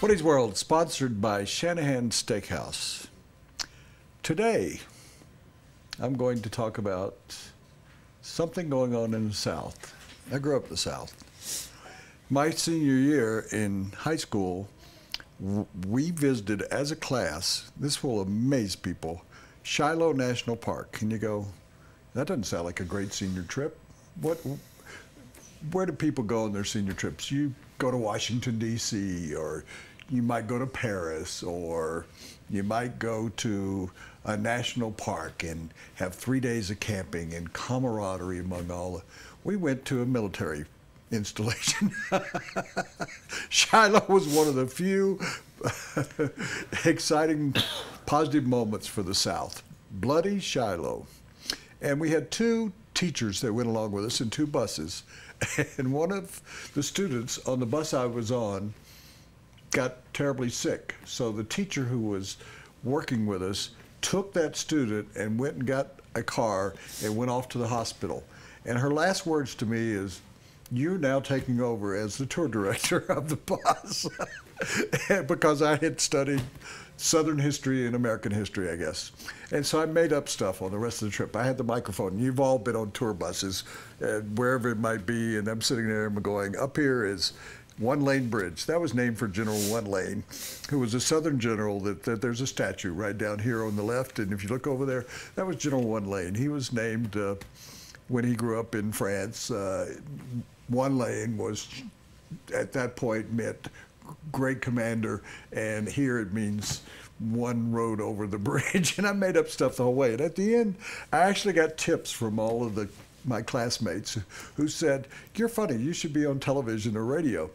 Company's World, sponsored by Shanahan Steakhouse. Today, I'm going to talk about something going on in the South. I grew up in the South. My senior year in high school, we visited as a class, this will amaze people, Shiloh National Park. And you go, that doesn't sound like a great senior trip. Where do people go on their senior trips? You go to Washington, D.C., or you might go to Paris, or you might go to a national park and have 3 days of camping and camaraderie among all. We went to a military installation. Shiloh was one of the few exciting, positive moments for the South. Bloody Shiloh. And we had two teachers that went along with us in two buses. And one of the students on the bus I was on got terribly sick. So the teacher who was working with us took that student and went and got a car and went off to the hospital. And her last words to me is, "You're now taking over as the tour director of the bus." Because I had studied Southern history and American history, I guess. And so I made up stuff on the rest of the trip. I had the microphone. You've all been on tour buses, wherever it might be, and I'm sitting there and I'm going, up here is One Lane Bridge. That was named for General One Lane, who was a Southern general that there's a statue right down here on the left. And if you look over there, that was General One Lane. He was named when he grew up in France. One Lane was, at that point, meant great commander, and here it means one road over the bridge. And I made up stuff the whole way. And at the end, I actually got tips from all of my classmates who said, "You're funny, you should be on television or radio."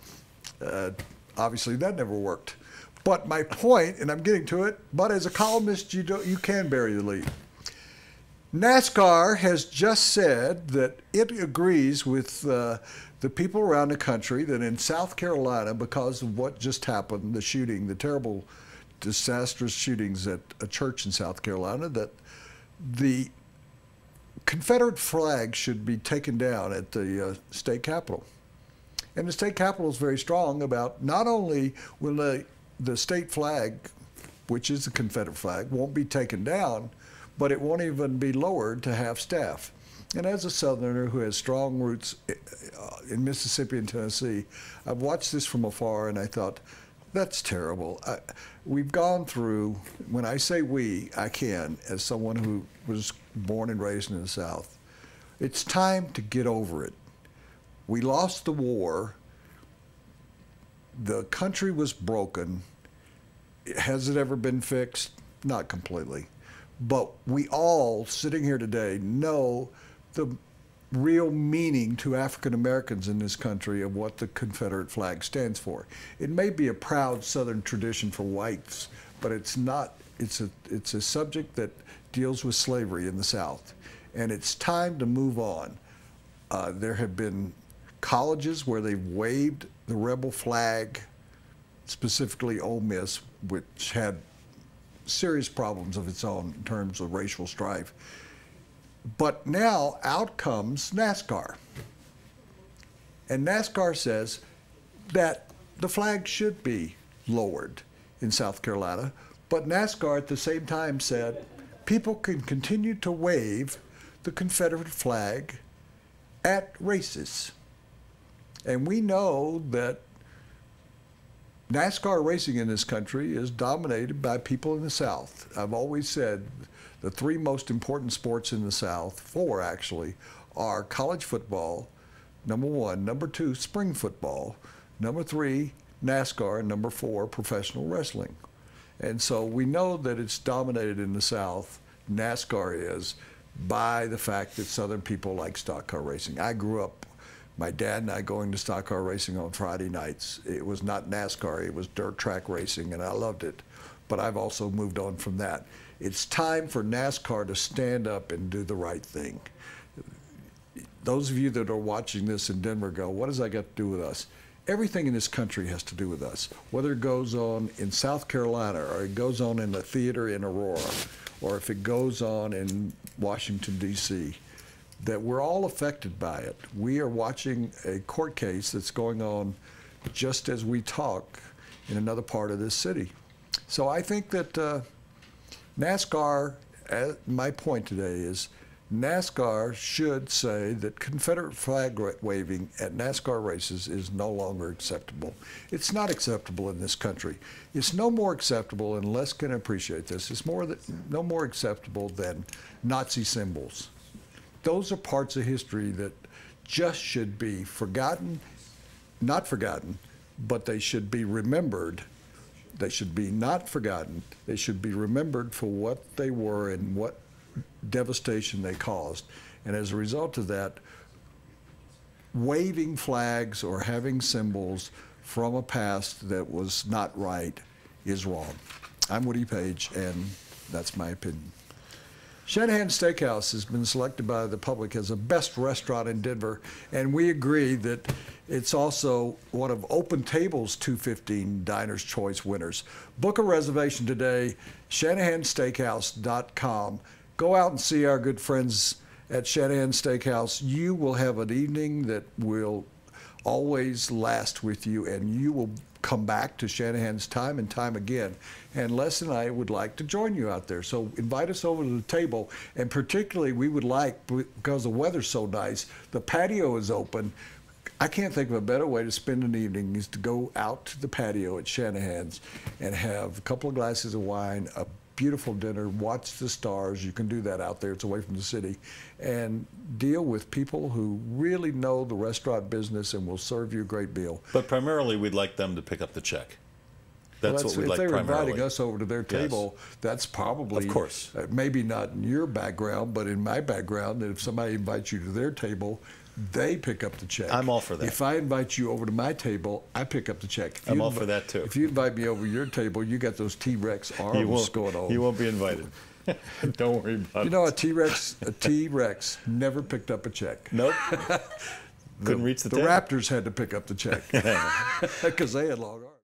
Obviously, that never worked. But my point, and I'm getting to it, but as a columnist, you can bury the lead. NASCAR has just said that it agrees with the people around the country that in South Carolina, because of what just happened, the shooting, the terrible, disastrous shootings at a church in South Carolina, that the Confederate flag should be taken down at the state capitol. And the state capitol is very strong about not only will the state flag, which is the Confederate flag, won't be taken down, but it won't even be lowered to half staff. And as a Southerner who has strong roots in Mississippi and Tennessee, I've watched this from afar and I thought, that's terrible. We've gone through, when I say we, I can, as someone who was born and raised in the South, it's time to get over it. We lost the war. The country was broken. Has it ever been fixed? Not completely. But we all, sitting here today, know the real meaning to African Americans in this country of what the Confederate flag stands for. It may be a proud Southern tradition for whites, but it's not. It's a subject that deals with slavery in the South, and it's time to move on. There have been colleges where they've waved the rebel flag, specifically Ole Miss, which had serious problems of its own in terms of racial strife. But now out comes NASCAR. And NASCAR says that the flag should be lowered in South Carolina, but NASCAR at the same time said people can continue to wave the Confederate flag at races. And we know that NASCAR racing in this country is dominated by people in the South. I've always said the three most important sports in the South, four actually, are college football, number one, number two, spring football, number three, NASCAR, and number four, professional wrestling. And so we know that it's dominated in the South, NASCAR is, by the fact that Southern people like stock car racing. I grew up, my dad and I going to stock car racing on Friday nights. It was not NASCAR, it was dirt track racing, and I loved it. But I've also moved on from that. It's time for NASCAR to stand up and do the right thing. Those of you that are watching this in Denver go, what does that got to do with us? Everything in this country has to do with us. Whether it goes on in South Carolina, or it goes on in the theater in Aurora, or if it goes on in Washington, D.C., that we're all affected by it. We are watching a court case that's going on just as we talk in another part of this city. So I think that NASCAR, my point today is NASCAR should say that Confederate flag waving at NASCAR races is no longer acceptable. It's not acceptable in this country. It's no more acceptable, and Les can appreciate this, it's no more acceptable than Nazi symbols. Those are parts of history that just should be forgotten, not forgotten, but they should be remembered. They should be not forgotten. They should be remembered for what they were and what devastation they caused. And as a result of that, waving flags or having symbols from a past that was not right is wrong. I'm Woody Paige, and that's my opinion. Shanahan's Steakhouse has been selected by the public as the best restaurant in Denver, and we agree that it's also one of Open Table's 215 Diner's Choice winners. Book a reservation today, shanahansteakhouse.com. Go out and see our good friends at Shanahan's Steakhouse. You will have an evening that will always last with you, and you will come back to Shanahan's time and time again. And Les and I would like to join you out there. So invite us over to the table, and particularly we would like, because the weather's so nice, the patio is open. I can't think of a better way to spend an evening is to go out to the patio at Shanahan's and have a couple of glasses of wine, a beautiful dinner, watch the stars. You can do that out there. It's away from the city. And deal with people who really know the restaurant business and will serve you a great meal. But primarily, we'd like them to pick up the check. That's what we'd like primarily. If they were inviting us over to their table, yes, that's probably, of course, maybe not in your background, but in my background, that if somebody invites you to their table, they pick up the check. I'm all for that. If I invite you over to my table, I pick up the check. I'm all for that, too. If you invite me over to your table, you got those T-Rex arms going on. You won't be invited. Don't worry about it. You know, a T-Rex never picked up a check. Nope. Couldn't reach the table. The Raptors had to pick up the check because they had long arms.